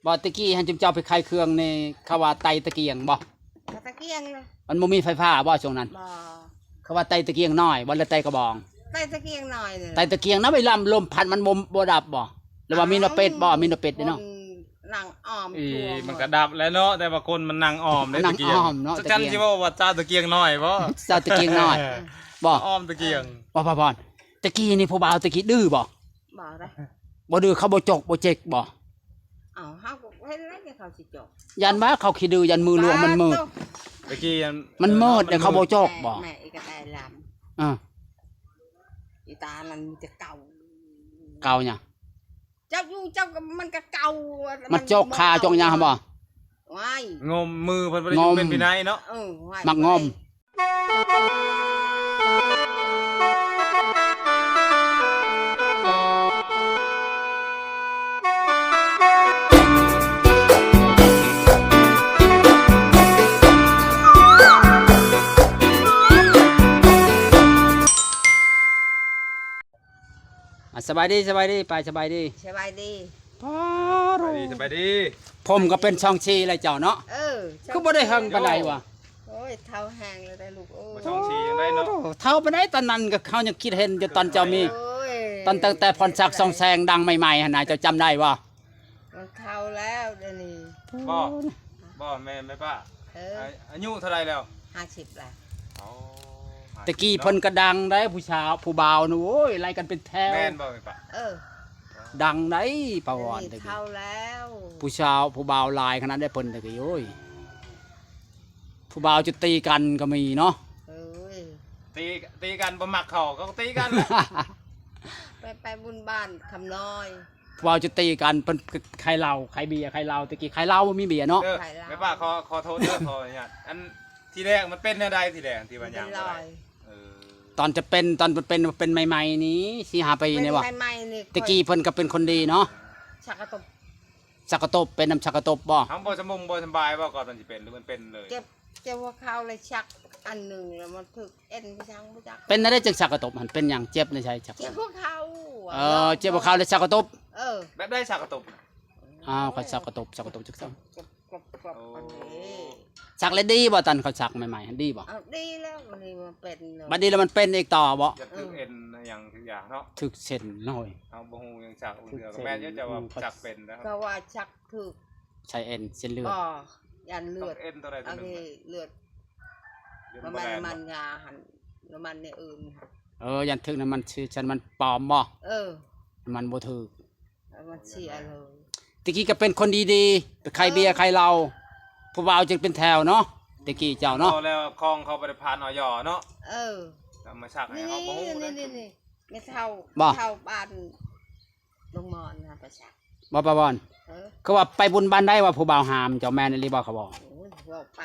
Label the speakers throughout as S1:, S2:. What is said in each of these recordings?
S1: บ่ตะกี้หันจุมเจ้าไปขายเครื่องในเขาว่าไตตะเกียงบ่
S2: ตะเกียงเลย
S1: มันบ่มีไฟฟ้าบ่ช่วงนั้น
S2: บ่
S1: เขาว่าไตตะเกียงน้อยบ่ละไตกระบอง
S2: ไตตะเกียงหน่อยเลย
S1: ไตตะเกียงนะไปลำลมพัดมันบ่ดับบ่หรือว่ามีนเป็ดบ่มีนเป็ดเนาะ
S2: นั่งอ้อม
S3: มันก็ดับแล้วเนาะแต่ว่าคนมันนั่งอ้อมได้ตะเกียงจะกันสิว่าเจ้าตะเกียงน้อยบ่
S1: เจ้าตะเกียงน้อยบ่
S3: อ้อมตะเกียง
S1: บ่พรตะกี้นี่ผู้บ่าวตะกี้ดื้อบ่
S2: ได้
S1: บ่ดื้อเขาบ่จกบ่เจ๊กบ่
S2: เฮาก็เฮ็ดอะไรเขาสิจก
S1: ยันว่าเขาขี้ดื้อยันมือลวงมันมืด
S3: ตะกี้
S1: มันมืดแต่เขาบ่จกบ่
S2: แม่อีกได้ลำอีตานั่นมีแต่เก่า
S1: เนี่ย
S2: เจ้าอยู่เจ้ามันก็เก่า
S1: มันจกคาจกหยังบ่
S2: ว้าย
S3: งมมือเพิ่นบ่ได้เป็นพี่นายเนาะ
S1: มักงมสบายดีไปสบายดีผมก็เป็นช่องชีอะไรเจ้าเนาะคือบ่ได้เฮิงปานใดวะ
S2: โอ้ยเท้าแห้งเลยได้ลูกโอ้
S3: ยช่องชียังได้เนาะ
S1: เท้าปานใดตอนนั้นก็เขายังคิดเห็นอยู่ตอนเจ้ามีตอนตั้งแต่พรศักดิ์ส่องแสงดังใหม่ๆหั่นน่ะเจ้าจำได้บ่
S2: มันเท้าแล้วเดี๋ยวนี้
S3: บ่แม่ป้าอายุเท่าไรแล้ว
S2: 50แล้ว
S1: ตะกี้เพิ่นก็ดังได้ผู้สาวผู้บ่าวนู่โอ้ยไล่กันเป็นแถว
S3: แม่นบ่แม่ป้า
S1: ดังได้ประวัติ
S2: เท่าแล้ว
S1: ผู้สาวผู้บ่าวลายขนาดได้เพิ่นตะกี้โอ้ยผู้บ่าวจะตีกันก็มีเนาะ
S3: ตีกันบ่มักเขาก็ตีกัน
S2: ไปบุญบ้านคำน้อย
S1: ผู้บ่าวจะตีกันเพิ่นใครเหล้าใครเบียร์ใครเหล้าตะกี้ใครเหล้าบ่มีเบียร์เนาะ
S3: แม่ป้าขอโทษเด้อขอญาตอันทีแรกมันเป็นแนวใดทีแรกที่ว่าหยัง
S1: ตอนเป็นใหม่ๆนี้4-5 ปีนี่ว่ะตะกี้เพิ่นก็เป็นคนดีเนาะ
S2: ชักก
S1: ระตบเป็นน้ำชักกระตบบ่
S3: ทั้งบ่สบายบ่ก่อนมันสิเป็นหรือมันเป็นเลย
S2: เจ็บหัวเข่าเลยชักอันนึงแล้วมันถึกเอ็นไปจังบ่จัก
S1: เป็นได้จังชักกระตบมันเป็นหยังเจ็บในใช่ชัก
S2: เจ็บหัวเข่า
S1: เจ็บหัวเข่าเลยชักกระตบ
S3: แบบได้ชักกระตบ
S1: เขาชักกระตบจักซั่น
S2: ๆ
S1: ชักเลยดีบ่ตอนเขาชักใหม่ๆดีบ่
S2: ดีแล้วมันเป็น
S1: บัดนี้แล้วมันเป็นอีกต่อบ่
S3: ถึกเอ็นอย่างทุกอย่างเนาะ
S1: ถึกเส้นน้อย
S3: เฮาบ่ฮู้ยังชักเดือก็แม่นจะว่าชักเป็นนะครับ
S2: ก็ว่าชักถึก
S1: ใช้เอ็นเส้นเลือด
S2: ยันเลือด
S3: เอ็นตัวใดตัวหนึ่ง
S2: เลือดมันยาหันน้ำมันในอื่น
S1: ยันถึกน้ำมันฉันมันปลอมบ่มันบ่ถึก
S2: มันเสียเลย
S1: ตะกี้ก็เป็นคนดีๆไปใครเบียร์ใครเหล้าผู้บ่าวจึงเป็นแถวเนาะตะกี้เจ้าเนาะ
S3: แล้วคลองเขาบ่ได้ผ่านอยเนาะมาชักให้เฮาบ่ฮู้
S2: นี่ไม่เท่าบ้านลงมอนนะประชา
S1: บ่ปะบ่อนเขาว่าไปบุญบ้านได้ว่าผู้บ่าวหามเจ้าแม่นอีหลีบ่เขาบอก
S2: ไป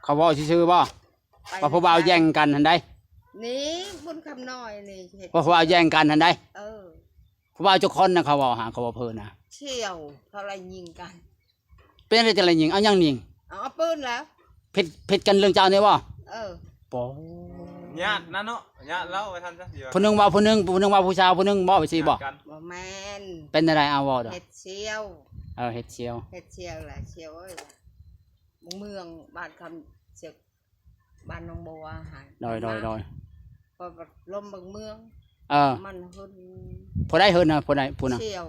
S1: เขาบอกซื่อๆบ่ว่าผู้บ่าวแย่งกันหั่นได้
S2: นี่บุญคำน้อยนี่
S1: ว่าผู้บ่าวแย่งกันหั่นได้ผู้บ่าวทุกคนน่ะเขาบอกหาเขาว่าเพิ่นน่ะ
S2: เชี่ยวเขาไล่ยิงกัน
S1: เป็นอะไรจะไล่ยิงเอายังยิง
S2: เอาปืนแล้ว
S1: ผิดกันเรื่องเจ้านี่บ่ปอ
S3: ญาตินั่นเนาะญาติแล้วไปทันซะ
S1: ผู้นึงว่าผู้นึงว่าผู้ชายผู้นึงบ่ไปสิบ่
S2: แม่น
S1: เป็นอะไรเอาบ่ดอก
S2: เฮ็ดเชี่ยว
S1: เฮ็ดเชี่ยว
S2: แหละเชี่ยวเอ้ยเมืองบ้านคำเสกบ้านหนองบัวหาย
S1: ดอย
S2: พอลมเมืองมันหึน
S1: ผู้ใดหึนน่ะผู้ใดผู้น่ะ
S2: เชี่ยว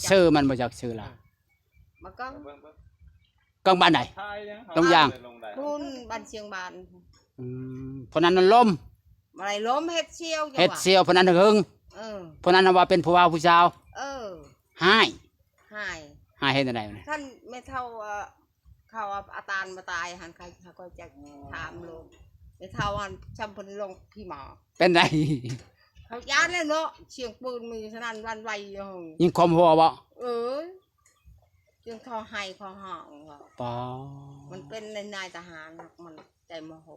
S1: ชื่อมันบ่จักชื่อล่ะ
S2: มาก็
S1: กลางบ้านไหนตรงยาง
S2: พุ่นบ้านเชียงบาน
S1: ผู้นั้นลม
S2: อะไรล้มเฮ็ดเชี่ยว
S1: ผู้นั้นหึงผู้นั้นว่าเป็นผู้บ่าวผู้สาวหายเฮ็ดจังได๋
S2: ท่านไม่เท่าเขาอาตานมาตายหันใครเขาก็จะถามลงไม่เท่าหันจำเพิ่นลงพี่หมอ
S1: เป็นได
S2: เขาย้านแล้วเนาะเสียงปืนมีฉะนั้นวันไวอยู่
S1: ยิงคมหัวบ่
S2: จึงเขาให้เขาห่อง
S1: ป่า
S2: มันเป็นนายทหารมันใจโมโห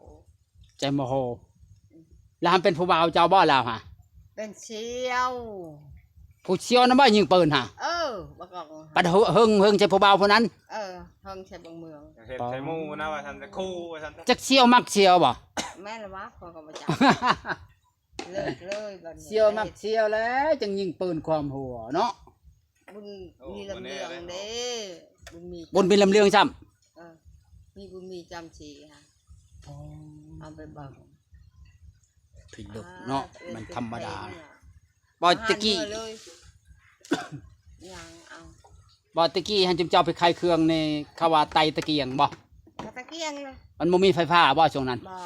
S1: แล้วมันเป็นผู้บ่าวเจ้าบ่แล้วฮะ
S2: เป็นเชี่ยว
S1: ผู้เชี่ยวนั้นบ่ยิงปืนฮะ
S2: บ่กอง
S1: ปัดหึงใช่ผู้บ่าวผู้นั้น
S2: หึงใช่บางเมือง
S3: เฮ็ดใส่หมู่นะว่าซั่นจะคู่ว่าซั่น
S1: จักเชี่ยวมักเชี่ยวบ่
S2: แม่นล่ะวะเขาก็บ่จักเลยบัดนี้
S1: เชี่ยวมักเชี่ยวแล้วจังยิงปืนความหัวเนาะ
S2: บุญมีลำเรื่องเด้บุญ
S1: บนเป็นลำเลียงซ้
S2: เออมีบุญมีจำชีค่ะ
S1: ำ
S2: เอาไปบอก
S1: ผิดดุเนาะมันธรรมดา
S2: เนี่ย
S1: บ่ตะกี้
S2: อาหารเมื่อเลยยังเอา
S1: บ่ตะกี้หันจุมเจ้าไปขายเครื่องในเขาว่าไตตะเกียงบ่
S2: ตะเกียงเลย
S1: มันบ่มีไฟฟ้าบ่ช่วงนั้น
S2: บ่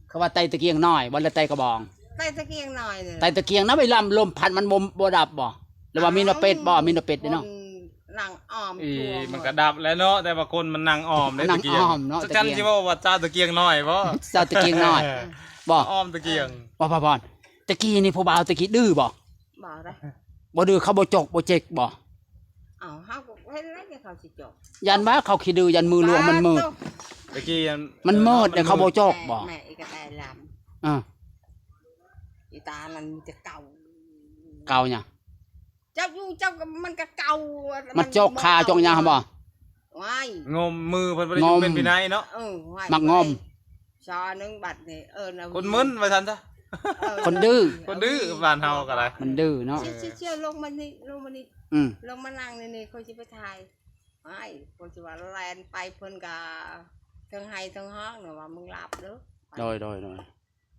S1: เขาว่าไตตะเกียงน้อยบ่ละไตกระบอง
S2: ใต้ตะเกียงหน่อยเลย
S1: ไตตะเกียงนะไปลมพัดมันบ่ดับบ่หรือว่ามีนเป็ดบ่มีนเป็ดเนาะ
S2: หนังอ้อม
S3: อี
S2: ตัวห
S3: มันก็ดับแล้วเนาะแต่ว่าคนมันนั่งอ้อมได้
S1: นั่
S3: ตะ
S1: ง
S3: เกียง
S1: อ้อมเนาะ
S3: จักจัน
S1: ตะเกียง
S3: ที่ว่าเจ้าตะเกียงน้อยบ่
S1: เจ้าตะเกียงน้อยบ่
S3: อ้อมตะเกียง
S1: บ่พ่อตะกี้นี่ผู้บ่าวตะกี้ดื้อบ่
S2: บ่ได้
S1: บ่ดื้อเขาบ่จกบ่เจ๊กบ่
S2: เอาเฮาก็เห็นแล้วจะเขาสิจบ
S1: ยันว่าเขาขี้ดื้อยันมือหลวงมันมืด
S3: ตะกี้
S1: มันมืดเดี๋ยวเขาบ่จกบ่
S2: แม่อีกก็แต่ล
S1: อ่า
S2: ำอีตามันจะเก่า
S1: เก่าเนี่ย
S2: เจ้าอยู่เจ้าก็มันก็เก่า
S1: มั
S2: มัน
S1: จกคาจกหยังบ่
S2: ว้าย
S3: งมมือเพิ่นบ่ได้อยู่
S1: งม
S3: เป็นปีไหนเนาะ
S2: ว้าย
S1: มักงอม
S2: ชอนึงบัดนี่นะ
S3: คนมึนว่าซั่นซะ
S1: คนดื้อ
S3: คนดื้อบ้านเฮาก็ได้
S1: มันดื้อเนาะ
S2: เชี่ยวลงมานี่ลงมานี่
S1: อืม
S2: ลงมานั่งนี่คนสิไปถ่ายว้ายคนสิว่าแลนไปเพิ่นก็ทั้งไห้ทั้งห้องน่ะว่ามึงหลับเด้อ
S1: โดย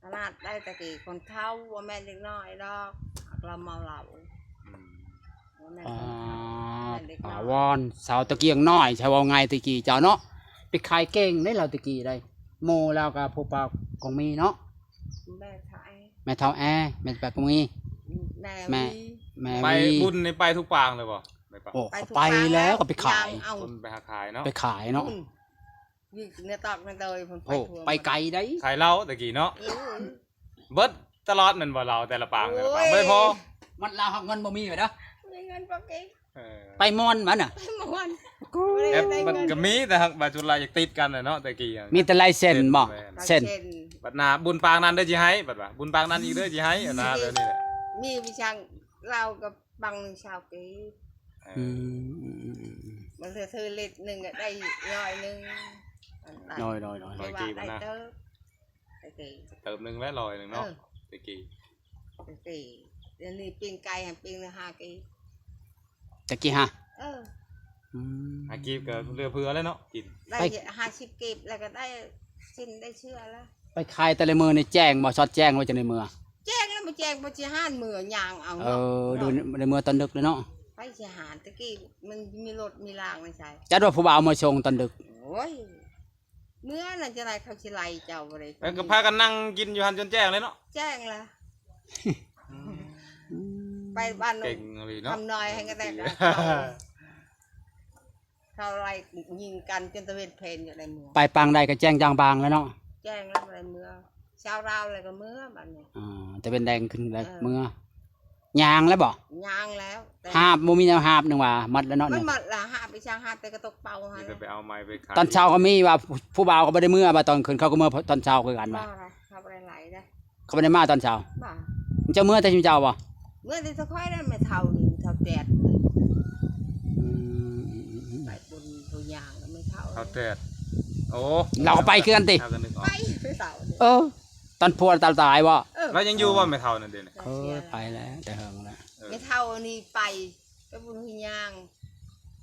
S2: ตลาดได้ตะกี้คนเฒ่าว่าแม่นเด็กน้อยดอกเราเมาเหล้าว่าแม่น
S1: อ่า
S2: คนเด็กน้
S1: ป่า
S2: อ
S1: วย อนสาวตะเกียงน้อยใช่ว่าไงตะกี้เจ้าเนาะไปขายเก่งได้เราตะกี้ได้โมแล้วก็ผู้ปากของมีเนาะ
S2: แม่ไทย
S1: แม่เฒ่าแอแม่ปากของมี
S2: แม่
S1: แม่
S2: วี
S1: แม่
S3: ไป
S1: วี
S3: บุญนี่ไปทุกปางเลยบ่ไปปะ
S1: โอ้
S2: ไป
S1: เขา
S2: ทุก
S1: ไป
S2: ครั้ง
S1: แล้วก็ไปขาย
S2: งเอา
S3: คนไปหาขายเนาะ
S1: ไปขายเนาะ
S2: ยิ่งเนี่ยตอกนั่นเลยผมไป
S1: โอ้
S2: ทั่ว
S1: ไปไกลได้
S3: ขายเหล้าตะกี้เนาะ
S2: อื้อ
S3: เบิดตลอดแม่นบ่เราแต่ละปางแต่ละปาง
S2: โอ้ย
S3: บ่ได้พอ
S1: มันลาวเงินบ่มีเลยเด้อ
S2: มีเงินปกติ
S3: เออ
S1: ไปมอนมันน่ะ
S2: ไปหมด
S3: แอปมันก็มีแต่หักบาจุฬาอยากติดกันน่ะเนาะตะกี้อะ
S1: มีแต่ลายเซ็นบ่เซ็น
S3: บัดหน้าบุญปางนั้นได้อสิให้บัดว่าบุญปางนั้นอีกเด้อสิให้อันน่ะเดี๋ยวนี้แหละ
S2: มีวิชาเรากับบังชาวกี
S3: เอ
S1: อื
S3: อ
S1: ม
S2: มันเธอเล็ดหนึ่งอะได้ร้อยหนึ่ง
S1: น้อย
S2: ได้ว่าได้เติมไอ้ตี
S3: เติมหนึงและ100นึงเนาะตะกี้
S2: ไอ้ตีเดี๋ยวนี้ปิ้งไก่หันปิ้งละ5 กี
S1: ตะกี้ฮะ
S2: เออ
S1: อืม
S3: หากีบก็เรือเพื่อแล้วเนาะกิน
S2: ได้50 กีบแล้วก็ได้ชิ้นได้เชื่อแล้ว
S1: ไปขายแต่ละมือในแจ้งบ่ช็อตแจ้งไว้จะในมือ
S2: แจ้งแล้วมาแจ้งบ่สิหานมือยางเอา
S1: เอ
S2: เนาะ
S1: อดูในมือตอนดึกเลยเนาะ
S2: ไปสิหานตะกี้มันมีรถมีรางไม่ใช่
S1: จัดว่าผู้บ่าวมาชงตอนดึก
S2: โอ้ยเมื่อนั่นจะไรเขาสิไล่เจ้าบ่ได้
S3: แล้วก็พากันนั่งกินอยู่หันจนแจ้งเลยเนาะ
S2: แจ้งละไปบ้าน
S3: เก่งเลยเนาะ
S2: ทำน้อยให้กันแต่เขาไล่ยิงกันจนตะเวนเพลนอยู่ในเมือง
S1: ไปปางใดก็แจ้งจางบางแล้วเนาะ
S2: แจ้งแล้วในเมืองชาวราวอะไรก็เมื่อบัดนี้
S1: อ่าจะเป็นแดงขึ้นแล้วมือยางแล้วบ่
S2: ยางแล้วแต่
S1: หาบบ่มีแนวหาบนึงว่ามัดแล้วเนาะ
S2: มัน
S1: เนี่ย
S2: หมดละหาไปช่างหาแต่กระตกเป่าฮะ
S3: นี่จะไปเอาไม้ไปขาย
S1: ตอนเช้าก็มีว่าผู้บ่าวก็บ่ได้มือบ่าตอนคืนเขาก็มือตอนเช้าคือกัน
S2: บ้า
S1: ว่า
S2: อะไรเขาไปไหลได้
S1: เขาบ่ได้มาตอนเช้า
S2: บ้า
S1: มันจะมือแต่ชิมเจ้าบ่
S2: เมื่อที่ตะค่อยได้ไม่เท่านี่เท่าแดด
S1: อืม
S2: ไปบุญบุญยางก็ไม่เท่า
S3: เขาแตดโอ้
S1: เราก็ไปคือกันติ
S3: เอากันนึกออก
S2: ไปไม่เท่าเนี่ย
S1: เออ ตอนพัวตายบ่
S3: แล้วยังอยู่ว่าไม่เท่านั่นเด้เนี่ย
S1: เออไปแล้วแต่เฮิงแล้ว
S3: เออ
S2: ไม่เท่านี่ไปบุญยาง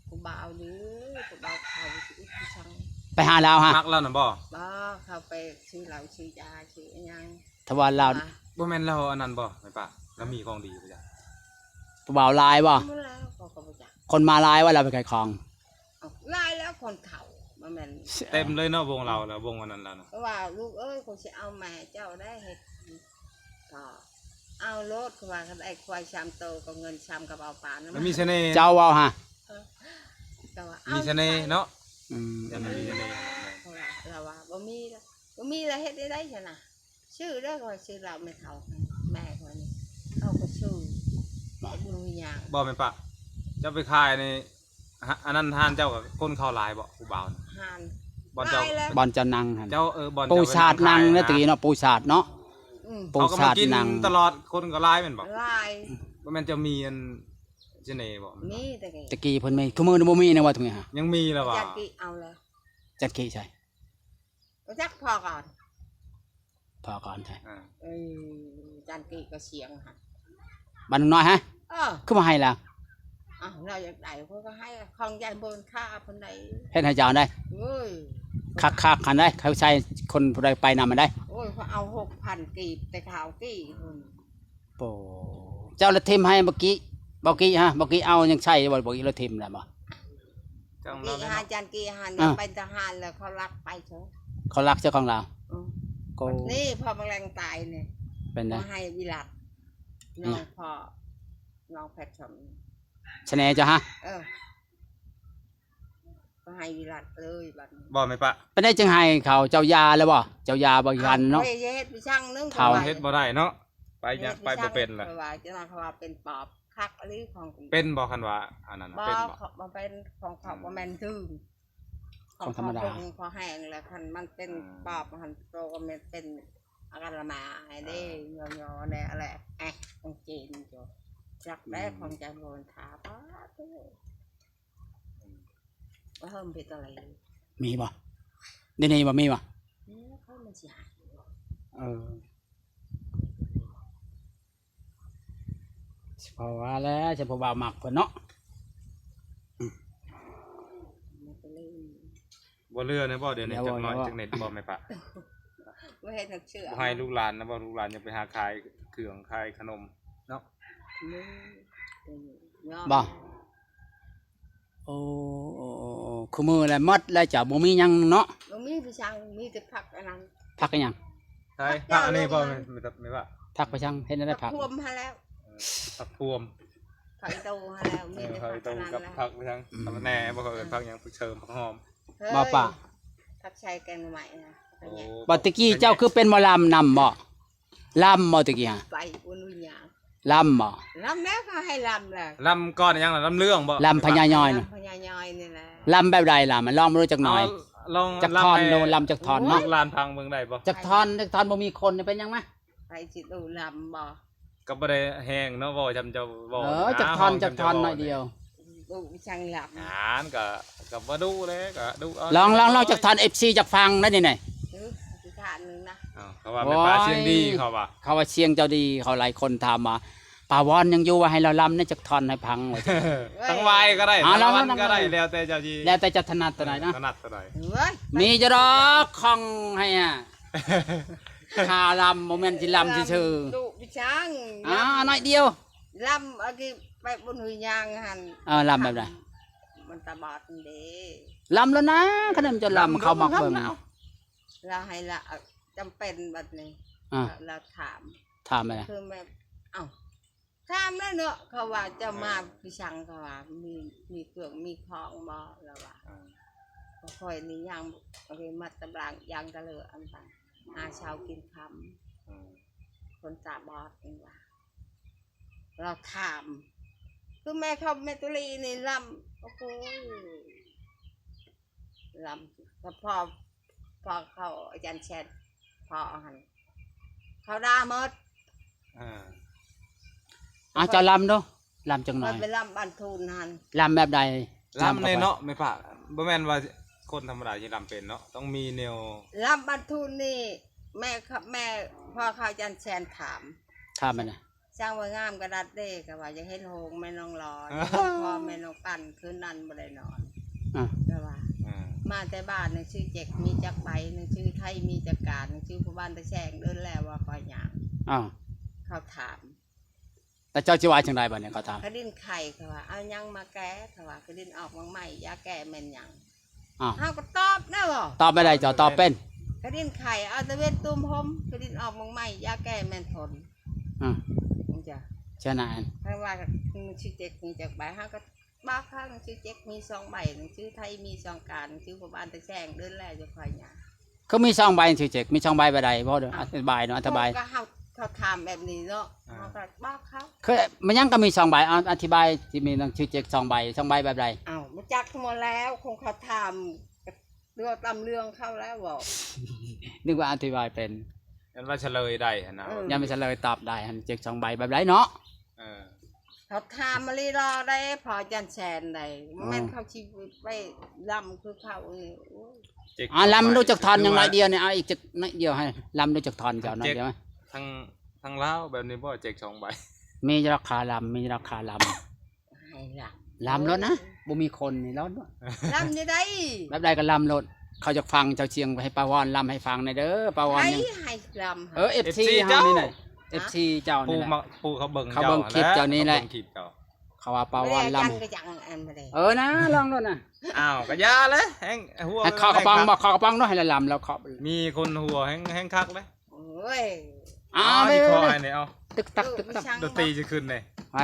S2: กูบ่าวหรือกูบ่าวเขาอุปชัง
S1: ไปหาลาวฮะ
S3: มักแล้วน่ะบ่
S2: บ้าเขาไปซื้อเหล้าซื้อยาซื้ออะไรยัง
S1: ถ้าว่าลาว
S3: บ่แม่นเราอันนั้นบ่ไม่ปะแล้วมีของดีบ่จ้ะ
S1: ผู้บ่าวลายบ่
S2: หมดแล้วเขาก็บ่จัก
S1: คนมาลายว่าเราไปขายของ
S2: เอาไล่แล้วคนเฒ่ามาแม่น
S3: เต็มเลยเนาะวงเราแล้ววงอันนั้นแล้วนะ
S2: เพราะว่าลูกเอ้ยคงสิเอาแม่เจ้าได้เฮ็ดก็เอารถคือว่าคันไอ้ควายชามโตกับเงินชามกระเป๋าปานนั่น
S3: มันมีเสน่ห์
S1: เจ้าเว้าฮะ
S2: แต่ว่า
S3: มีเสน่ห์เนาะ
S1: อืม
S3: แต่มันมีเสน่ห์
S2: เพราะว่าเราว่าบ่มีแล้วบ่มีแล้วเฮ็ดได้ซั่นน่ะชื่อเด้อก็ว่าชื่อเราไม่เฒ่าแม่คนนี้เขาก็ชื่อบุญวิญญาณ
S3: บ่แม่นปะเจ้าไปขายในอันนั้นทานเจ้ากับคนเข้าหลายบ่ผู้บ่าวน่ะ
S2: หาน
S3: บ่เจ้า
S2: ไล่แล้ว
S1: บอลจะนั่งหั่น
S3: เจ้าบ่
S1: ปู
S3: เจ้า
S1: ชาดนั่งเนาะตะกี้เนาะปูชาดเนาะ
S2: อืม
S1: ปู
S3: เขาก็
S1: ชา
S3: มา
S1: ด
S3: กิน
S1: นั่ง
S3: ตลอดคนก็หลายแม่นบ่
S2: ลาย
S3: บ่แม่นจะมีอันเสน่ห์บ่
S2: มีแต่ไง
S1: ตะกี้เพิ่นไม่คือมือบ่มีนะว่าตรงนี้ฮะ
S3: ยังมีแล้วว่า
S2: จัดกี่เอาแล้ว
S1: จัดกี้ใช่
S2: จักพอก่อน
S1: พอก่อนใช่
S3: อ่า
S2: เอ้ยจันกี่ก็เสียงค่ะ
S1: บันน้อยฮะ
S2: เออ
S1: คือมาให้แล้ว
S2: เ เราอยากได้เขาก็ให้ของยายบนค่าคนใด
S1: เฮ็ดให้เจ้าได้
S2: เว้ย
S1: คักๆคันได้เขาใช้คนผู้ใดไปนำมันได้
S2: โอ้ยเขาเอา6,000กีบแต่ข่าวกี้คุณ
S1: โอ้เจ้าละทิมให้เมื่อกี้ฮะเมื่อกี้เอายังใช่บ่บอกอีละทิมแล้วบ่
S3: จัง
S2: กี
S3: เรา
S2: หาจานกีหา
S1: อ่ะ
S2: เป็นทหารแล้วเขารักไปเถอะ
S1: เขารักเจ้าของเรา
S2: อืม
S1: ก็
S2: นี่พอแมลงตายเนี่ย
S1: เป็นได้
S2: มาให้วิรัตน้องพ่อน้องแพทย์ชม
S1: ชะแหน่เจ้าฮะ
S2: ก็ให้วิรัตเลยบัดนี้
S3: บ่ไม่ปะ
S1: เป็นได้จึงให้เขาเจ้ายาแล้วบ่เจ้ายาบ่ยันเนาะ
S2: เฮ้ยเฮ็ดไปช่างนึง
S1: เฒ่า
S3: เฮ็ดบ่ได้เนาะไปเนี่ยไปบ่เป็นล่ะ
S2: เพราะว่าจะมาเขาว่าเป็นปอบคักอะไรของ
S3: เป็นบ่คันว่าอันนั้นน่ะ
S2: บ่
S3: เป็นบ่
S2: เขามาเป็นของเขาบ่แม่นดื้อ
S1: ของธรรมดา
S2: พอแห้งแล้วคันมันเป็นปอบมันโตก็มันเป็นอาการละมาไอ้เด้ยอๆเนี่ยอะไรของจีนจ้ะจักแรกของใจโบนถาป้าเด้ว่าเฮิมเป็นอะไร
S1: มีบ่เดี๋ยวนี้บ่มีบ่
S2: เนี่ยเขามันสิหาย
S1: เออเพราะว่าแล้วฉันบ่บ่าวมักเพิ่นเนาะ
S2: มันก็เลย
S3: บ่เรือนะบ่เดี๋ยวนี้จังน้อยจังเน็ตบ่ไม่ปะ
S2: ว่าเฮ็ดนักเชื่อ
S3: บ่ให้ลูกหลานนะบ่ลูกหลานยังไปหาขายเครื่องขายขนมเนาะ
S1: บ่โอ้คือมือแล้วหมดแล้วจ้ะบ่มีหยังเนาะ
S2: บ่มีพี่ช่างมีแต่ผักอันนั้น
S1: พักกันหยัง
S3: ใช่ผักอันนี้บ่ไม่ปะ
S1: พักไปช่างเฮ็ดได้พัก
S2: พวมหาแล้ว
S3: ผักพวม
S2: ผักโตหาแล้วมีแต่
S3: ผั
S2: ผั
S3: ก
S2: ก
S3: ตร
S2: อั
S3: ง
S2: นนั้น
S3: กับ
S2: แล้ว
S3: ผักไปทั้งทำแหน่บ่เขาเอิ้นผักหยังผักเชิมผักหอม
S1: บ่ป่ะ
S2: ผักชายแกงใหม่นะ
S3: โอ้
S1: บ่ตะกี้เจ้าคือเป็นหมอลำนำบ่ลำบ่ตะกี้ฮะ
S2: ไปอุ่นวิญญาณ
S1: ลำบ่
S2: ลำแล้วก็ให้ลำแหละ
S3: ลำก้อนยังล่ะลำเรื่องบ่
S1: ลำพญาย่อยน่ะ
S2: พญายอยนี่แหละ
S1: ลำแบบใดล่ะมันลองมารู้จักหน่อย
S3: ลอง
S1: จักทอนโดนลำจักทอน
S3: ลู
S1: เนาะ
S3: กหลานพังเมืองได้บ่
S1: จักทอนบ่มีคนนี่เป็นหยังมะ
S2: ไปสิดูลำบ่
S3: ก็บ่ได้แห้งเนาะบ่จำเจ้าบ่
S1: จักทอนหน่อยเดียว
S2: ดูช่างลำ
S3: อ่านก็บ่ดูเลยก็ดูเอา
S1: ลองจักทอน FC จักฟังได้นี่
S2: สิทานหนึงนะ
S3: อ้าวเขาว่าไม่ปลาเชียงดีเขาว่า
S1: เขาว่าเสียงเจ้าดีเขาหลายคนถามมาป่าวอนยังอยู่ว่าให้เราลำนี่จักทอนให้พังไว้
S3: ทั้งวายก็ได้
S1: อ่า
S3: ทั้งวัน
S1: แล้ว
S3: ก็ได้แล้วแต่เจ้าจี
S1: แล้วแต่จะถนัดตัวไหนนะ
S3: ถนัดตัวไหน
S2: เว้ย
S1: มีจะดอกของให้อ่ะคาลำโมเมนต์ที่ลำชื่อ
S2: ดูพี่ช่าง
S1: หน่อยเดียว
S2: ลำเอากี่ไปบนหุยยางหัน
S1: ลำแบบไหน
S2: มันตาบอดเด้
S1: ลำแล้วนะขนมจะลำเขามักเบิ่ง
S2: เราให้ละจำเป็นแบบนี้
S1: อ่า
S2: เราถาม
S1: ถามอะไร
S2: คือแบบเอ้าถามแล้วเนอะเขาว่าจะมาพี่ช่างเขาว่ามีเครื่องมีของบ่แล้วว่าคอยนี่ยังโอเคมาตะบางยังกะเลยอันต่างอาชาวกินคำคนตาบอดเองว่าเราถามคือแม่เขาแม่ตุลีนี่ลำโอ้โหลำแต่พอเขาอาจารย์แชทพอหันเขาด่าหมด
S1: จะลำดูลำจังหน่
S2: มั
S1: อน ย
S2: ไปลำบันทุนหัน
S1: ลำแบบใด
S3: ลำในเนาะไม่ปะบ่แม่นว่าคนธรรมดาที่ลำเป็นเนาะต้องมีแนว
S2: ลำบันทุนนี่แม่ครับแม่พ่อเขาอาจารย์แชทถาม
S1: ถามมันนะ
S2: สร้างว่างามกระดัดเด้ก็ว่าจะเห็นโฮงแม่น้องรอพ่อแม่น้องปั่นคืนนั้นบ่ได้นอน
S1: อ่ะ
S2: ก็ว่า มาแต่บ้านหนึ่งชื่อเจ็กมีจักใบหนึ่งชื่อไทยมีจักการหนึ่งชื่อผู้บ้านตะแชงเดินแล้วว่าคอยหยาง
S1: อ้าว
S2: เขาถาม
S1: แต่เจ้าจิวาจังใดบ่เนี่ยเขาถาม
S2: เขาดิ้นไข่เขาว่าเอายังมาแก้เขาว่าเขาดิ้นออกมาใหม่ยาแก้แม่นหยัง
S1: อ้าว
S2: เขาก็ตอบนะบ่
S1: ตอบไม่ได้เจ้าตอบเป็น
S2: เขาดิ้นไข่เอาตะเวนตุ้มหอมเขาดิ้นออกมาใหม่ยาแก้แม่นทน
S1: อ่า
S2: นี่จ้ะ
S1: ชนะอัน
S2: เพราะว่าชื่อเจ็กมีจักใบเขาก็บ้าข้างชื่อเจ็กมีสองใบหนึ่งชื่อไทยมีสองการหนึ่งชื่อผู้บ้านตะแชงเดินแล้วจะคอยหยาง
S1: เขามี2ใบชื่อเจกมี2ใบแบบใดบ่เด้ออธิบายเนาะอธิบาย
S2: ก็เขาทำแบบนี้เนาะเขาก็บ้าเขา
S1: คือมันยังก็มี2ใบอธิบายที่มีต้องชื่อเจก2ใบ2ใบแบบใด
S2: อ้าวมาจักหมดแล้วคงเขาทำเรื่องตำเรื่องเข้าแล้วบอก
S1: นึกว่าอธิบายเป็น
S3: ยันว่าเฉลยได้หั่นนะ
S1: ยังไม่เฉลยตอบได้อันเจก2ใบแบบใดเนาะ
S2: เขาทำมาลีรอได้พอจันแชนได้แม่นเขาชีวิตไปลำคือเขาเนี่ยโอ้ย
S1: ลำดูจักทอนอย่างไรเดียวเนี่ยอีกจักน้อยเดียวให้ลำดูจักทอนเจ้าน้อยเดียวไหม
S3: ทั้งลาวแบบนี้บ่เจ๊ก2ใบ
S1: มีราคาลำมีราคาล
S2: ให้ล
S1: ลำรถนะบ่มีคนนี่รถ
S2: ลำจะได้
S1: แบบใดก็ลำรถเขาจะฟังเจ้าเชียงให้ปาวอนลำให้ฟังหน่อยเด้อปาวอน
S2: ให้
S1: ยัง
S2: ให้ลำ
S1: FC เฮานี่แหละ FC เจ้า
S3: ปู
S1: นี่แหละ
S3: มาปูเขาเบิ่ง
S1: เขาเบิ่งคลิปเจ้านี่แหละ
S3: เขาเบิ่งคลิปเจ้า
S1: เขาว่าปาวอนล
S2: จังก็จังอันมาเลย
S1: ำนะลองรถนะ
S3: อ้าวก็ยาเลยแห้งหัว
S1: ให้เข้ากระปังบ่เข้ากระปังเนาะให้ละลำแล้วเคาะ
S3: มีคนหัวแห้งคักเลย
S2: โอ้ย
S1: ไป
S3: ที่คอ
S1: ไป
S3: ให้เนี่ยเอา
S1: ตึกตักตึกตัก
S3: ดนตรีจะขึ้นเลย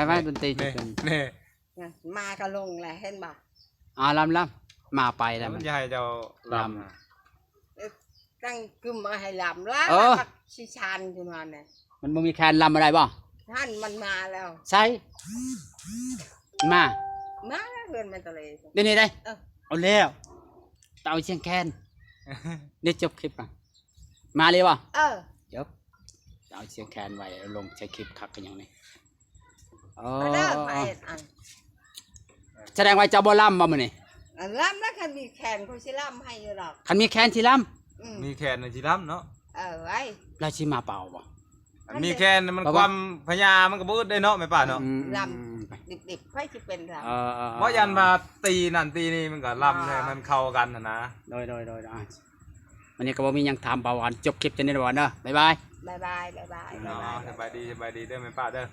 S1: ไปดนตรีจะ
S3: นี่
S1: ขึ้น
S3: นี่
S2: มาก็ลงแหละเห็นบ่
S1: ลำมาไปแล้ว
S3: มันจะให้เจ้าล
S2: ตั้งกึมมาให้ลำแล้วชิชานขึ้นมาเนี่ย
S1: มันบ่มีแคนลำอะไรบ่
S2: ท่านมันมาแล้ว
S1: ใช่มา
S2: มาแล้วเพื่อนมันตะเลย
S1: เดี๋ยวนี้ได้
S2: เออ
S1: เอาแล้วเอาเชียงแคน
S3: ำ
S1: นี่จบคลิปอ่ะมาเลยบ่
S2: เออ
S1: เอาเชียงแคนไว้ลงใช้คลิปคักกันอย่างนี้อ๋อ
S2: มาเด้อไปอัน
S1: แสดงว่าเจ้าบ่ลำบ่มื้อนี้
S2: ลำแล้วคันมีแขนเขาสิลำให้อยู่หรอก
S1: คันมีแคนสิล
S3: มีแคนในจีรัมเนาะ
S2: ไว้
S1: ำแล้วสิมาเป่าบ่
S3: มีแคนมันความพญามันก็บูดได้เนาะไม่ป่าเนาะ
S2: ดิบๆค่อยสิเป็นลำ
S3: เพราะยันมาตีนั่นตีนี่มันก็ลำเลยมันเข้ากันนะ
S1: โดยวันนี้ก็บ่มีหยังถามเป่าหวานจบคลิปจะนี่บ่เด้อบ๊ายบาย
S2: บายบายบายบาย
S3: สบายดีเด้อไม่ป่าเด้อ